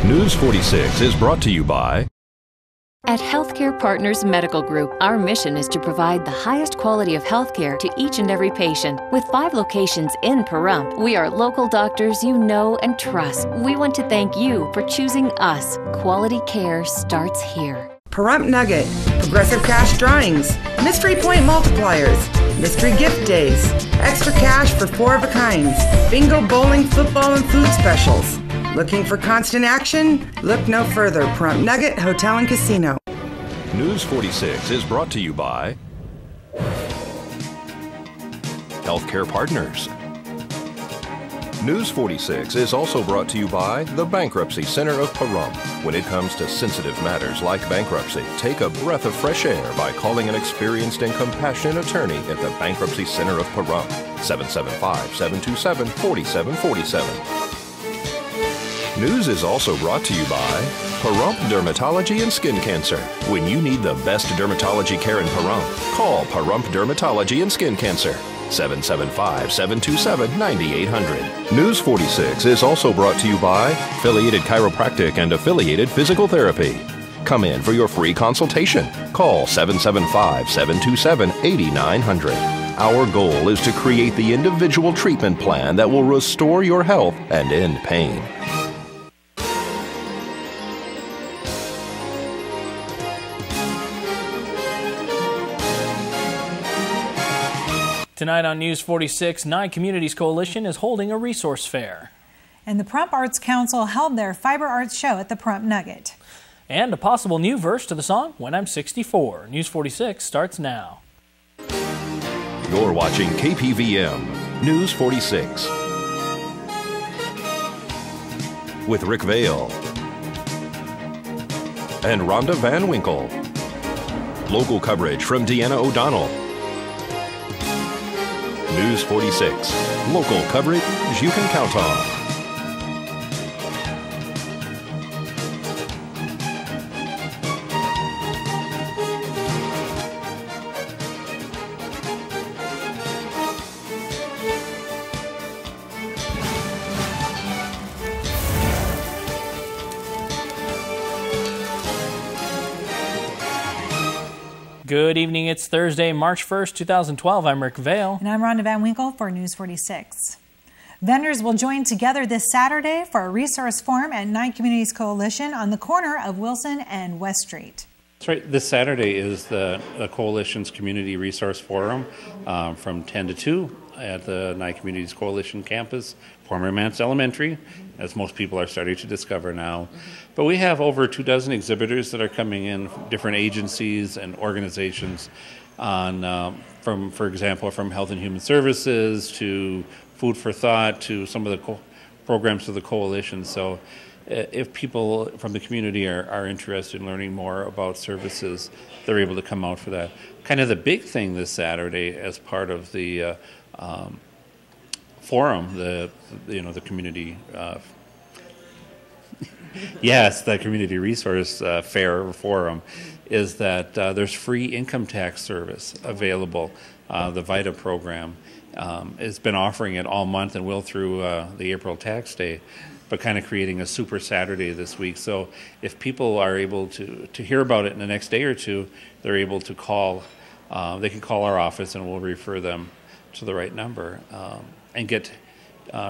News 46 is brought to you by At Healthcare Partners Medical Group, our mission is to provide the highest quality of healthcare to each and every patient. With 5 locations in Pahrump, we are local doctors you know and trust. We want to thank you for choosing us. Quality care starts here. Pahrump Nugget, progressive cash drawings, mystery point multipliers, mystery gift days, extra cash for 4 of a kinds, bingo, bowling, football, and food specials. Looking for constant action? Look no further. Pahrump Nugget Hotel and Casino. News 46 is brought to you by Healthcare Partners. News 46 is also brought to you by the Bankruptcy Center of Pahrump. When it comes to sensitive matters like bankruptcy, take a breath of fresh air by calling an experienced and compassionate attorney at the Bankruptcy Center of Pahrump, 775-727-4747. News is also brought to you by Pahrump Dermatology and Skin Cancer. When you need the best dermatology care in Pahrump, call Pahrump Dermatology and Skin Cancer, 775-727-9800. News 46 is also brought to you by Affiliated Chiropractic and Affiliated Physical Therapy. Come in for your free consultation. Call 775-727-8900. Our goal is to create the individual treatment plan that will restore your health and end pain. Tonight on News 46, Nye Communities Coalition is holding a resource fair. And the Pahrump Arts Council held their fiber arts show at the Pahrump Nugget. And a possible new verse to the song, When I'm 64. News 46 starts now. You're watching KPVM News 46 with Rick Vale and Rhonda Van Winkle. Local coverage from Deanna O'Donnell. News 46, local coverage you can count on. Good evening. It's Thursday, March 1st, 2012. I'm Rick Vale. And I'm Rhonda Van Winkle for News 46. Vendors will join together this Saturday for a resource forum at Nye Communities Coalition on the corner of Wilson and West Street. That's right. This Saturday is the Coalition's Community Resource Forum from 10 to 2 at the Nye Communities Coalition campus, Pahrump Arts Elementary, as most people are starting to discover now. But we have over 24 exhibitors that are coming in from different agencies and organizations on, for example, from Health and Human Services to Food for Thought to some of the programs of the Coalition. So if people from the community are interested in learning more about services, they're able to come out for that. Kind of the big thing this Saturday as part of the forum, the community, yes, the community resource fair or forum, is that there's free income tax service available. The VITA program has been offering it all month and will through the April tax day, but kind of creating a super Saturday this week. So if people are able to hear about it in the next day or two, they're able to call, they can call our office and we'll refer them to the right number and get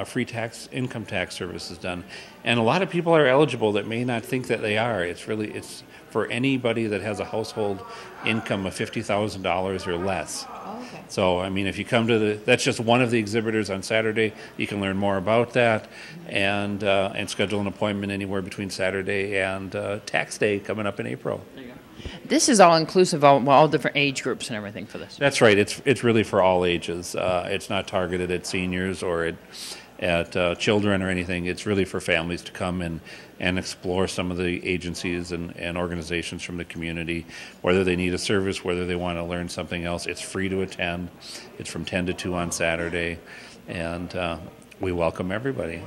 free income tax services done. And a lot of people are eligible that may not think that they are. It's for anybody that has a household income of $50,000 or less. Oh, okay. So, I mean, if you come to that's just one of the exhibitors on Saturday. You can learn more about that and schedule an appointment anywhere between Saturday and tax day coming up in April. There you go. This is all inclusive of all different age groups and everything for this. That's right. It's really for all ages. It's not targeted at seniors or at children or anything. It's really for families to come and explore some of the agencies and organizations from the community, whether they need a service, whether they want to learn something else. It's free to attend. It's from 10 to 2 on Saturday, and we welcome everybody.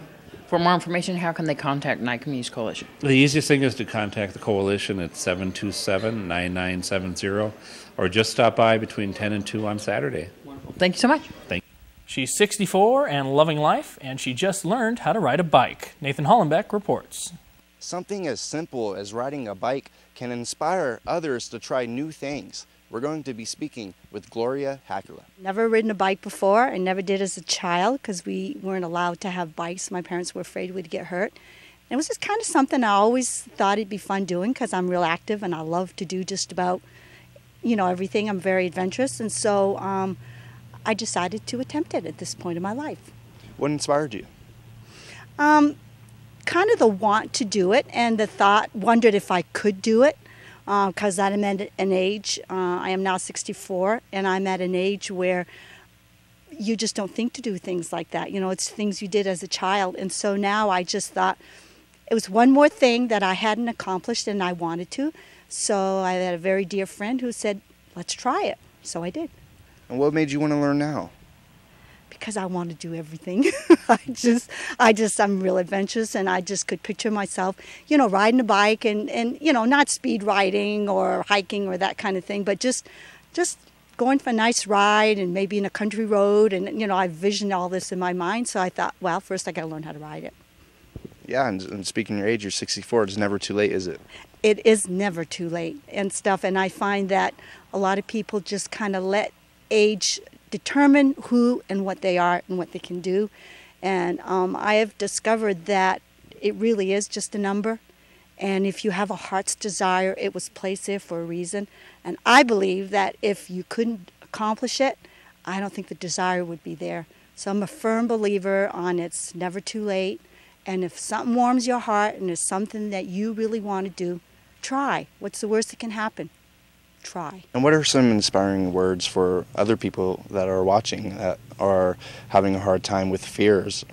For more information, how can they contact Nye Communities Coalition? The easiest thing is to contact the Coalition at 727-9970, or just stop by between 10 and 2 on Saturday. Wonderful. Thank you so much. Thank you. She's 64 and loving life, and she just learned how to ride a bike. Nathan Hollenbeck reports. Something as simple as riding a bike can inspire others to try new things. We're going to be speaking with Gloria Hackula. Never ridden a bike before. I never did as a child because we weren't allowed to have bikes. My parents were afraid we'd get hurt. And it was just kind of something I always thought it'd be fun doing because I'm real active and I love to do just about, everything. I'm very adventurous. And so I decided to attempt it at this point in my life. What inspired you? Kind of the want to do it and the thought, wondered if I could do it. Because I'm at an age, I am now 64, and I'm at an age where you just don't think to do things like that. It's things you did as a child. And so now I just thought it was one more thing that I hadn't accomplished and I wanted to. So I had a very dear friend who said, let's try it. So I did. And what made you want to learn now? Because I want to do everything. I'm real adventurous, and I just could picture myself, riding a bike and not speed riding or hiking or that kind of thing, but just going for a nice ride and maybe in a country road. And, I visioned all this in my mind. So I thought, well, first I got to learn how to ride it. Yeah, and speaking of your age, you're 64. It's never too late, is it? It is never too late and stuff. And I find that a lot of people just kind of let age determine who and what they are and what they can do. And I have discovered that it really is just a number. And if you have a heart's desire, it was placed there for a reason. And I believe that if you couldn't accomplish it, I don't think the desire would be there. So I'm a firm believer on it's never too late. And if something warms your heart and it's something that you really want to do, try. What's the worst that can happen? Try. And what are some inspiring words for other people that are watching that are having a hard time with fears?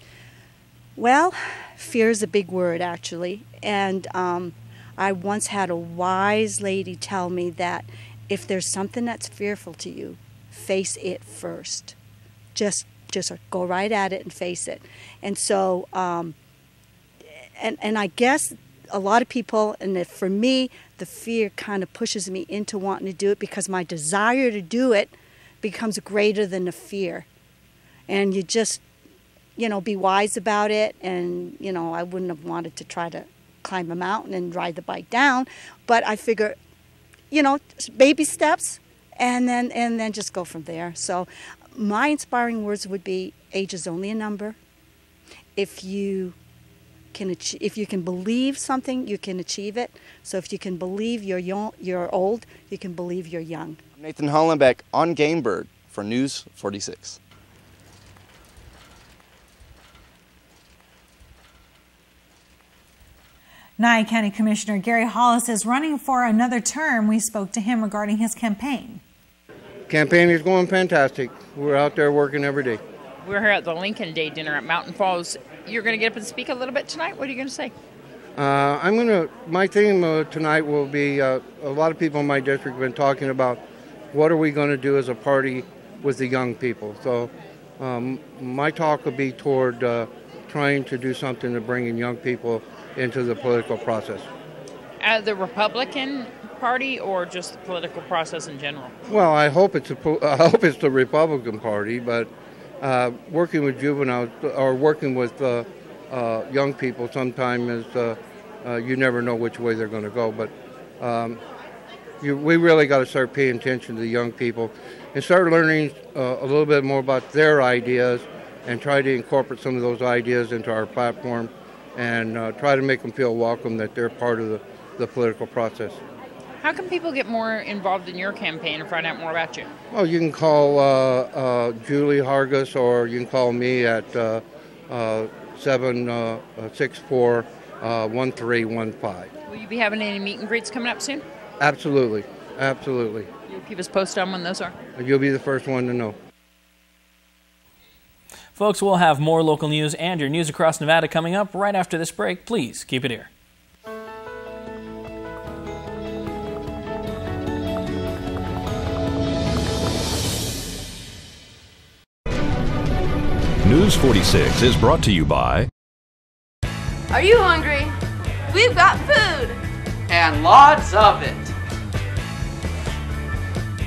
Well, fear is a big word, actually. And I once had a wise lady tell me that if there's something that's fearful to you, face it first. Just go right at it and face it. And so, and I guess a lot of people, and for me, the fear kind of pushes me into wanting to do it because my desire to do it becomes greater than the fear. And you just, be wise about it. And, I wouldn't have wanted to try to climb a mountain and ride the bike down. But I figure, baby steps and then just go from there. So my inspiring words would be age is only a number. If you can believe something, you can achieve it. So if you can believe you're old, you can believe you're young. I'm Nathan Hollenbeck on Game Bird for News 46. Nye County Commissioner Gary Hollis is running for another term. We spoke to him regarding his campaign. Campaign is going fantastic. We're out there working every day. We're here at the Lincoln Day dinner at Mountain Falls. You're going to get up and speak a little bit tonight? What are you going to say? My theme tonight will be, a lot of people in my district have been talking about what are we going to do as a party with the young people. So my talk will be toward trying to do something to bring in young people into the political process. The Republican Party or just the political process in general? Well, I hope it's the Republican Party, but working with juveniles or working with young people sometimes is you never know which way they're going to go. But we really got to start paying attention to the young people and start learning a little bit more about their ideas and try to incorporate some of those ideas into our platform and try to make them feel welcome that they're part of the political process. How can people get more involved in your campaign and find out more about you? Well, you can call Julie Hargis or you can call me at 764-1315. Will you be having any meet and greets coming up soon? Absolutely. Absolutely. You'll keep us posted on when those are? You'll be the first one to know. Folks, we'll have more local news and your news across Nevada coming up right after this break. Please keep it here. News 46 is brought to you by... Are you hungry? We've got food! And lots of it.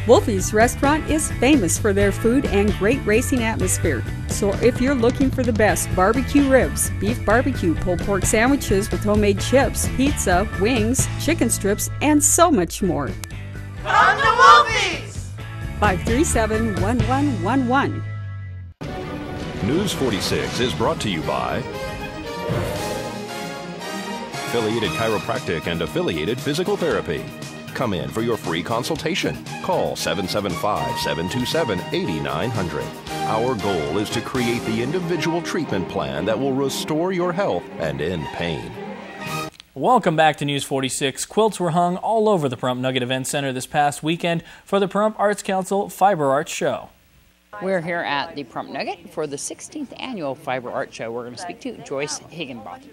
Wolfie's Restaurant is famous for their food and great racing atmosphere. So if you're looking for the best barbecue ribs, beef barbecue, pulled pork sandwiches with homemade chips, pizza, wings, chicken strips, and so much more. Come to Wolfie's! 537-1111. News 46 is brought to you by Affiliated Chiropractic and Affiliated Physical Therapy. Come in for your free consultation. Call 775-727-8900. Our goal is to create the individual treatment plan that will restore your health and end pain. Welcome back to News 46. Quilts were hung all over the Pahrump Nugget Events Center this past weekend for the Pahrump Arts Council Fiber Arts Show. We're here at the Pahrump Nugget for the 16th annual Fiber Art Show. We're going to speak to Joyce Higginbotham.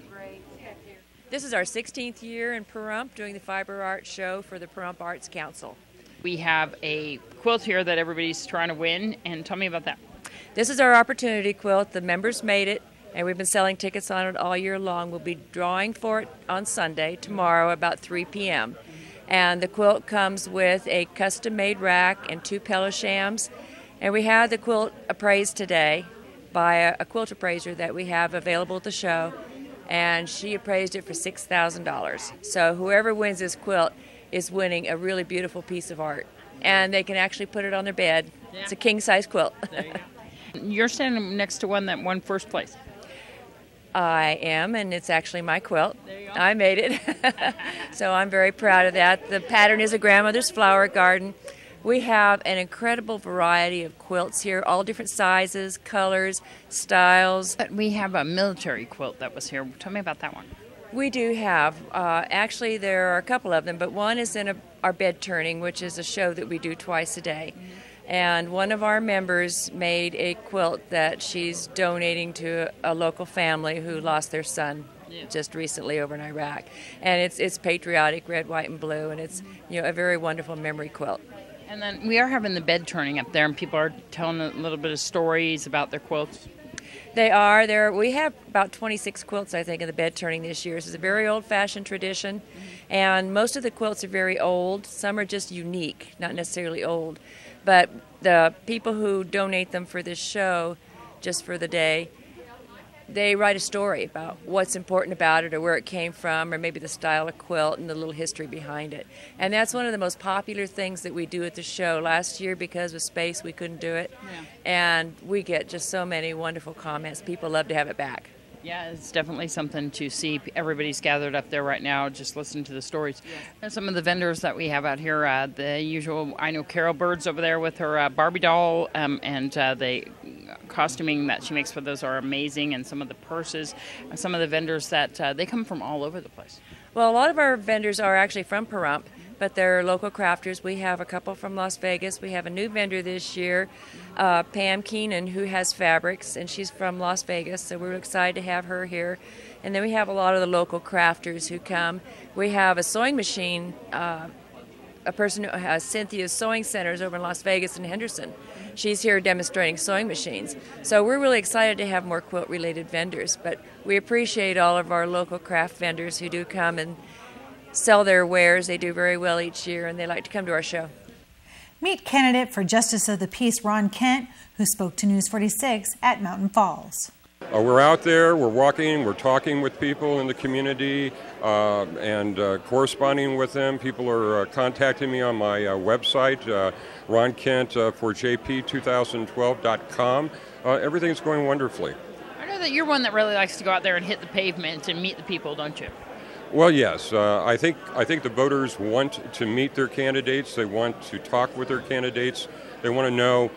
This is our 16th year in Pahrump doing the Fiber Art Show for the Pahrump Arts Council. We have a quilt here that everybody's trying to win, and tell me about that. This is our opportunity quilt. The members made it, and we've been selling tickets on it all year long. We'll be drawing for it on Sunday, tomorrow, about 3 p.m. And the quilt comes with a custom-made rack and 2 pillow shams. And we had the quilt appraised today by a quilt appraiser that we have available at the show. And she appraised it for $6,000. So whoever wins this quilt is winning a really beautiful piece of art. And they can actually put it on their bed. Yeah. It's a king-size quilt. You're standing next to one that won first place. I am, and it's actually my quilt. There you go. I made it. So I'm very proud of that. The pattern is a grandmother's flower garden. We have an incredible variety of quilts here, all different sizes, colors, styles. But we have a military quilt that was here. Tell me about that one. We do have. Actually, there are a couple of them, but one is in our bed turning, which is a show that we do twice a day. And one of our members made a quilt that she's donating to a local family who lost their son just recently over in Iraq. And it's patriotic, red, white, and blue, and it's a very wonderful memory quilt. And then we are having the bed turning up there, and people are telling a little bit of stories about their quilts. They are. We have about 26 quilts, I think, in the bed turning this year. This is a very old-fashioned tradition, and most of the quilts are very old. Some are just unique, not necessarily old. But the people who donate them for this show, just for the day, they write a story about what's important about it or where it came from or maybe the style of quilt and the little history behind it. And that's one of the most popular things that we do at the show. Last year, because of space, we couldn't do it. Yeah. And we get just so many wonderful comments. People love to have it back. Yeah, it's definitely something to see. Everybody's gathered up there right now just listening to the stories. Yeah. And some of the vendors that we have out here, the usual, I know Carol Bird's over there with her Barbie doll, and the costuming that she makes for those are amazing, and some of the purses, some of the vendors that they come from all over the place. Well, a lot of our vendors are actually from Pahrump, but they're local crafters. We have a couple from Las Vegas. We have a new vendor this year, Pam Keenan, who has fabrics, and she's from Las Vegas, so we're excited to have her here. And then we have a lot of the local crafters who come. We have a sewing machine, a person who has Cynthia's Sewing Centers over in Las Vegas and Henderson. She's here demonstrating sewing machines. So we're really excited to have more quilt-related vendors, but we appreciate all of our local craft vendors who do come and sell their wares. They do very well each year, and they like to come to our show. Meet candidate for Justice of the Peace Ron Kent, who spoke to News 46 at Mountain Falls. We're out there, we're walking, we're talking with people in the community and corresponding with them. People are contacting me on my website, ronkent4jp2012.com. Everything's going wonderfully. I know that you're one that really likes to go out there and hit the pavement and meet the people, don't you? Well, yes. I think the voters want to meet their candidates. They want to talk with their candidates. They want to know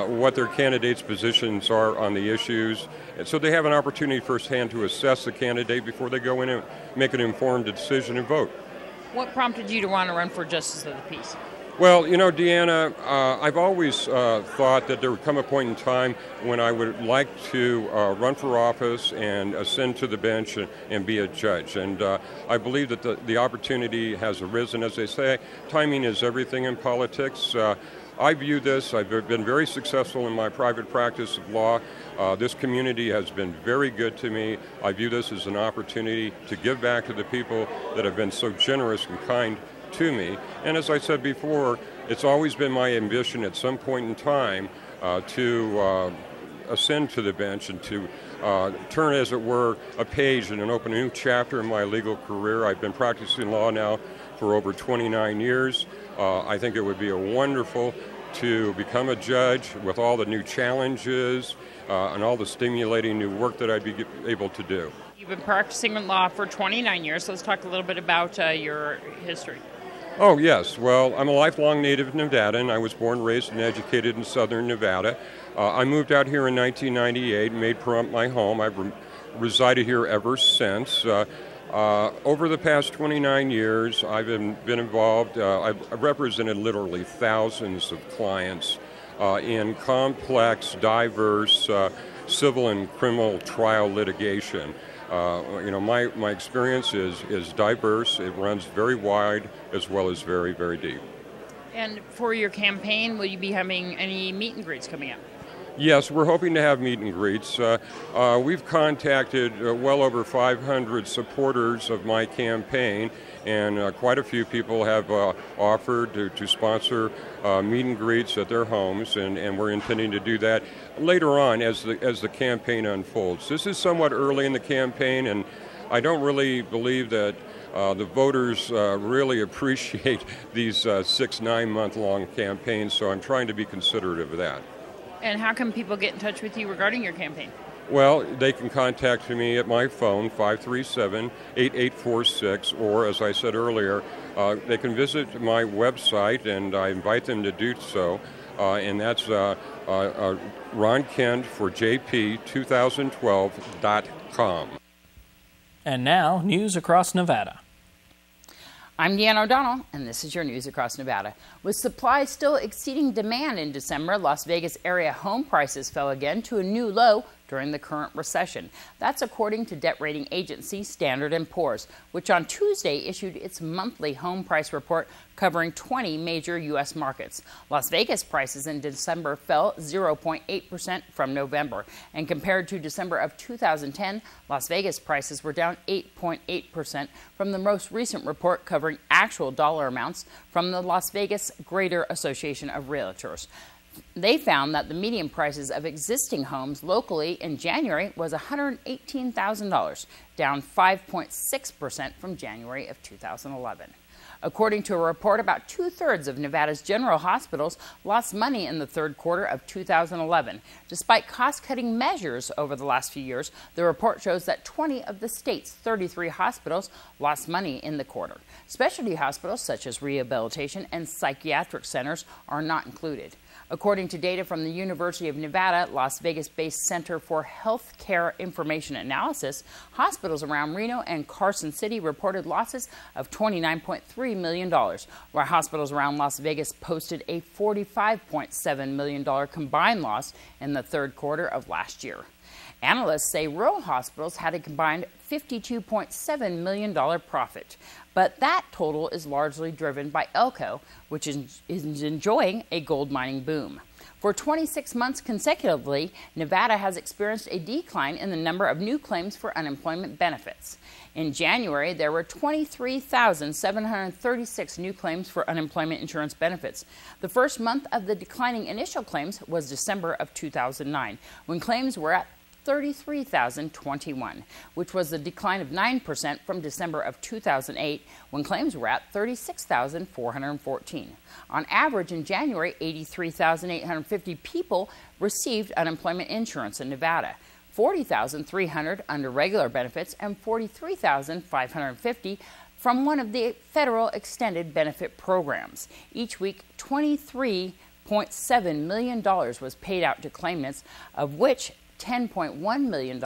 what their candidates' positions are on the issues. And so they have an opportunity firsthand to assess the candidate before they go in and make an informed decision and vote. What prompted you to want to run for Justice of the Peace? Well, you know, Deanna, I've always thought that there would come a point in time when I would like to run for office and ascend to the bench and be a judge. And I believe that the opportunity has arisen. As they say, timing is everything in politics. I view this, I've been very successful in my private practice of law. This community has been very good to me. I view this as an opportunity to give back to the people that have been so generous and kind to me. And as I said before, it's always been my ambition at some point in time to ascend to the bench and to turn, as it were, a page and open a new chapter in my legal career. I've been practicing law now for over 29 years. I think it would be wonderful to become a judge with all the new challenges and all the stimulating new work that I'd be able to do. You've been practicing law for 29 years. Let's talk a little bit about your history. Oh, yes. Well, I'm a lifelong native of Nevada, and I was born, raised, and educated in southern Nevada. I moved out here in 1998 and made Pahrump my home. I've resided here ever since. Over the past 29 years, I've been involved. I've represented literally thousands of clients in complex, diverse civil and criminal trial litigation. My experience is diverse. It runs very wide as well as very, very deep. And for your campaign, will you be having any meet and greets coming up? Yes, we're hoping to have meet and greets. We've contacted well over 500 supporters of my campaign, and quite a few people have offered to sponsor meet and greets at their homes, and we're intending to do that later on as the campaign unfolds. This is somewhat early in the campaign, and I don't really believe that the voters really appreciate these 6-9 month long campaigns, so I'm trying to be considerate of that. And how can people get in touch with you regarding your campaign? Well, they can contact me at my phone, 537-8846, or as I said earlier, they can visit my website, and I invite them to do so, and that's Ron Kent for JP2012.com. And now, news across Nevada. I'm Deanna O'Donnell, and this is your news across Nevada. With supply still exceeding demand in December, Las Vegas area home prices fell again to a new low during the current recession. That's according to debt rating agency Standard & Poor's, which on Tuesday issued its monthly home price report covering 20 major U.S. markets. Las Vegas prices in December fell 0.8% from November, and compared to December of 2010, Las Vegas prices were down 8.8% from the most recent report covering actual dollar amounts from the Las Vegas Greater Association of Realtors. They found that the median prices of existing homes locally in January was $118,000, down 5.6% from January of 2011. According to a report, about 2/3 of Nevada's general hospitals lost money in the third quarter of 2011. Despite cost-cutting measures over the last few years, the report shows that 20 of the state's 33 hospitals lost money in the quarter. Specialty hospitals such as rehabilitation and psychiatric centers are not included. According to data from the University of Nevada, Las Vegas-based Center for Health Care Information Analysis, hospitals around Reno and Carson City reported losses of $29.3 million, while hospitals around Las Vegas posted a $45.7 million combined loss in the third quarter of last year. Analysts say rural hospitals had a combined $52.7 million profit, but that total is largely driven by Elko, which is enjoying a gold mining boom. For 26 months consecutively, Nevada has experienced a decline in the number of new claims for unemployment benefits. In January, there were 23,736 new claims for unemployment insurance benefits. The first month of the declining initial claims was December of 2009, when claims were at 33,021, which was a decline of 9% from December of 2008, when claims were at 36,414. On average, in January, 83,850 people received unemployment insurance in Nevada, 40,300 under regular benefits, and 43,550 from one of the federal extended benefit programs. Each week, $23.7 million was paid out to claimants, of which $10.1 million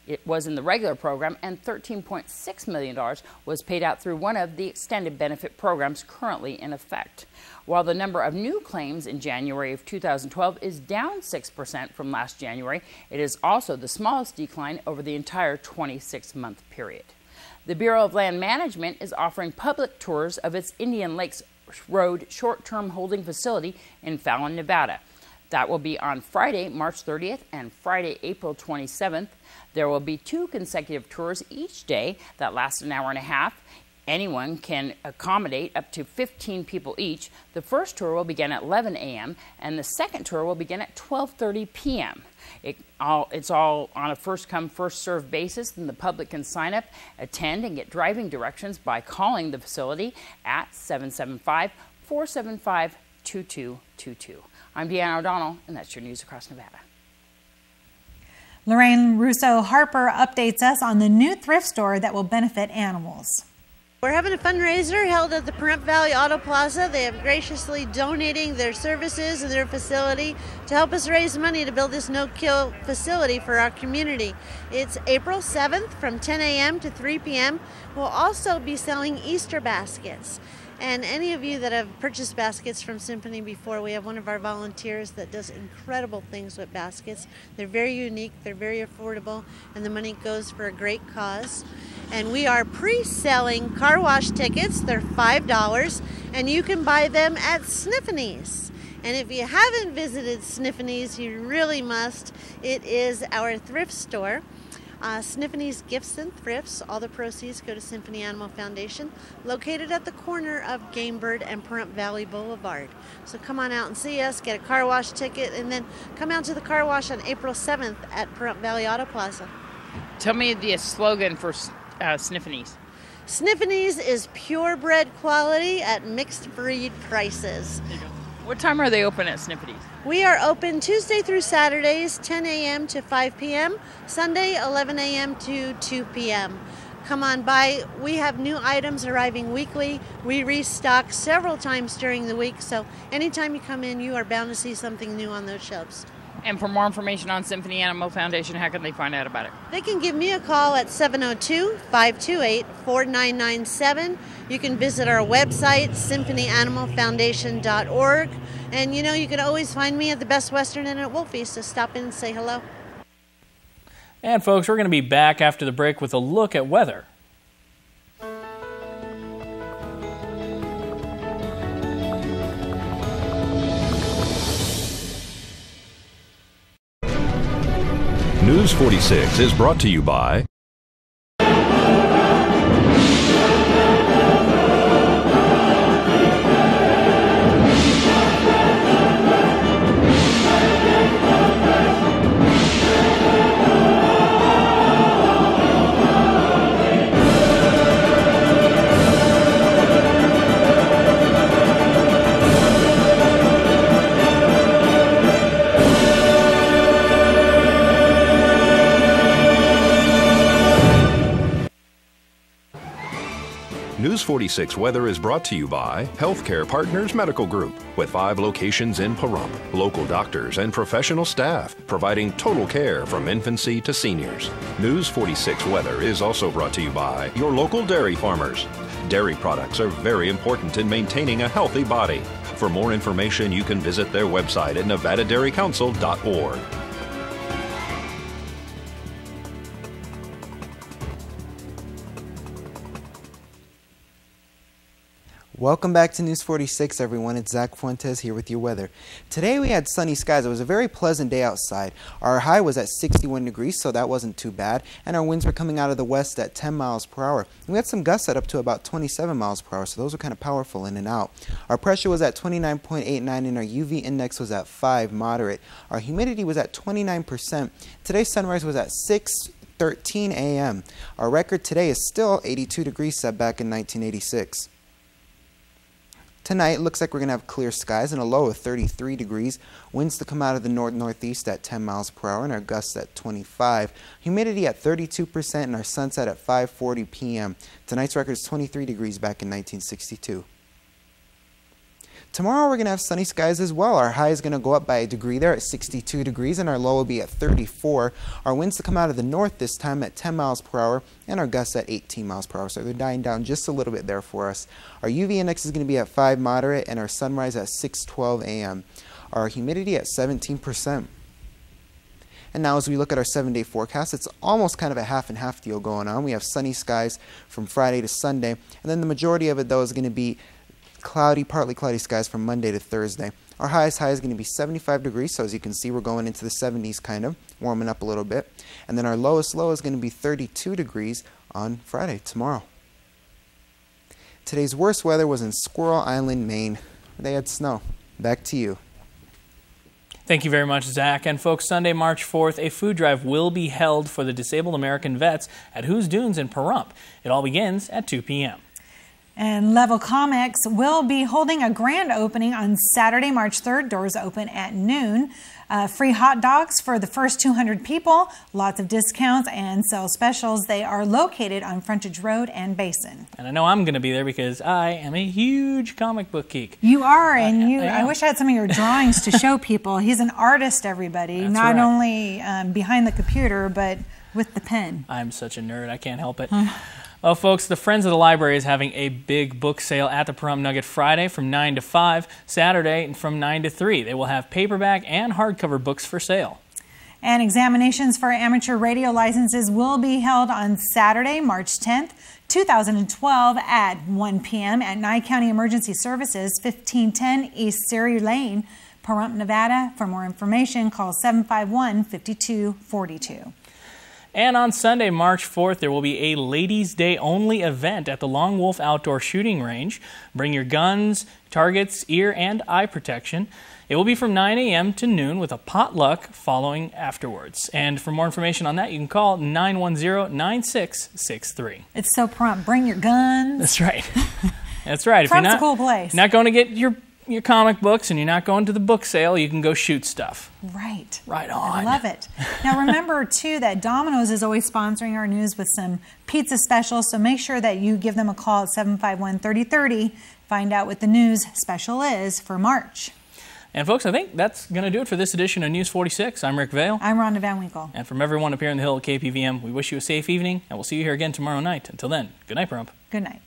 it was in the regular program, and $13.6 million was paid out through one of the extended benefit programs currently in effect. While the number of new claims in January of 2012 is down 6% from last January, it is also the smallest decline over the entire 26-month period. The Bureau of Land Management is offering public tours of its Indian Lakes Road short-term holding facility in Fallon, Nevada. That will be on Friday, March 30th and Friday, April 27th. There will be 2 consecutive tours each day that last an hour and a half. Anyone can accommodate up to 15 people each. The first tour will begin at 11 a.m. and the second tour will begin at 12:30 p.m. It's all on a first-come, first-served basis, and the public can sign up, attend, and get driving directions by calling the facility at 775-475-2222. I'm Deanna O'Donnell, and that's your News Across Nevada. Lorraine Russo-Harper updates us on the new thrift store that will benefit animals. We're having a fundraiser held at the Pahrump Valley Auto Plaza. They have graciously donating their services and their facility to help us raise money to build this no-kill facility for our community. It's April 7th from 10 a.m. to 3 p.m. We'll also be selling Easter baskets. And any of you that have purchased baskets from Symphony before, we have one of our volunteers that does incredible things with baskets. They're very unique, they're very affordable, and the money goes for a great cause. And we are pre-selling car wash tickets. They're $5, and you can buy them at Sniffany's. And if you haven't visited Sniffany's, you really must. It is our thrift store. Sniffany's Gifts and Thrifts. All the proceeds go to Symphony Animal Foundation, located at the corner of Gamebird and Pahrump Valley Boulevard. So come on out and see us, get a car wash ticket, and then come out to the car wash on April 7th at Pahrump Valley Auto Plaza. Tell me the slogan for Sniffany's. Sniffany's is purebred quality at mixed breed prices. There you go. What time are they open at Sniffany's? We are open Tuesday through Saturdays, 10 a.m. to 5 p.m., Sunday, 11 a.m. to 2 p.m. Come on by. We have new items arriving weekly. We restock several times during the week, so anytime you come in, you are bound to see something new on those shelves. And for more information on Symphony Animal Foundation, how can they find out about it? They can give me a call at 702-528-4997. You can visit our website, symphonyanimalfoundation.org. And you know, you can always find me at the Best Western and at Wolfie's, so stop in and say hello. And folks, we're going to be back after the break with a look at weather. News 46 is brought to you by News 46 weather is brought to you by Healthcare Partners Medical Group, with 5 locations in Pahrump. Local doctors and professional staff providing total care from infancy to seniors. News 46 weather is also brought to you by your local dairy farmers. Dairy products are very important in maintaining a healthy body. For more information, you can visit their website at nevadadairycouncil.org. Welcome back to News 46, everyone. It's Zach Fuentes here with your weather. Today we had sunny skies. It was a very pleasant day outside. Our high was at 61 degrees, so that wasn't too bad. And our winds were coming out of the west at 10 miles per hour. And we had some gusts at up to about 27 miles per hour, so those were kind of powerful in and out. Our pressure was at 29.89 and our UV index was at 5, moderate. Our humidity was at 29%. Today's sunrise was at 6:13 a.m. Our record today is still 82 degrees set back in 1986. Tonight, it looks like we're going to have clear skies and a low of 33 degrees. Winds to come out of the north-northeast at 10 miles per hour and our gusts at 25. Humidity at 32% and our sunset at 5:40 p.m. Tonight's record is 23 degrees back in 1962. Tomorrow we're going to have sunny skies as well. Our high is going to go up by a degree there at 62 degrees and our low will be at 34. Our winds to come out of the north this time at 10 miles per hour and our gusts at 18 miles per hour. So they're dying down just a little bit there for us. Our UV index is going to be at 5, moderate, and our sunrise at 6:12 a.m. Our humidity at 17%. And now as we look at our 7-day forecast, it's almost kind of a half and half deal going on. We have sunny skies from Friday to Sunday, and then the majority of it though is going to be cloudy, partly cloudy skies from Monday to Thursday. Our highest high is going to be 75 degrees, so as you can see we're going into the 70s kind of, warming up a little bit. And then our lowest low is going to be 32 degrees on Friday, tomorrow. Today's worst weather was in Squirrel Island, Maine. They had snow. Back to you. Thank you very much, Zach. And folks, Sunday, March 4th, a food drive will be held for the disabled American vets at Who's Dunes in Pahrump. It all begins at 2 p.m. And Level Comics will be holding a grand opening on Saturday, March 3rd. Doors open at noon. Free hot dogs for the first 200 people. Lots of discounts and sale specials. They are located on Frontage Road and Basin. And I know I'm going to be there because I am a huge comic book geek. You are, and I wish I had some of your drawings to show people. He's an artist, everybody. That's not right. only behind the computer, but with the pen. I'm such a nerd. I can't help it. Well, folks, the Friends of the Library is having a big book sale at the Pahrump Nugget Friday from 9 to 5, Saturday from 9 to 3. They will have paperback and hardcover books for sale. And examinations for amateur radio licenses will be held on Saturday, March 10th, 2012 at 1 p.m. at Nye County Emergency Services, 1510 East Surrey Lane, Pahrump, Nevada. For more information, call 751-5242. And on Sunday, March 4th, there will be a Ladies' Day only event at the Long Wolf Outdoor Shooting Range. Bring your guns, targets, ear, and eye protection. It will be from 9 a.m. to noon with a potluck following afterwards. And for more information on that, you can call 910-9663. It's so prompt. Bring your guns. That's right. That's right. If Pramp's a cool place. Not going to get your comic books and you're not going to the book sale, you can go shoot stuff. Right. Right on. I love it. Now remember, too, that Domino's is always sponsoring our news with some pizza specials, so make sure that you give them a call at 751-3030. Find out what the news special is for March. And folks, I think that's going to do it for this edition of News 46. I'm Rick Vale. I'm Rhonda Van Winkle. And from everyone up here in the hill at KPVM, we wish you a safe evening, and we'll see you here again tomorrow night. Until then, good night, Pahrump. Good night.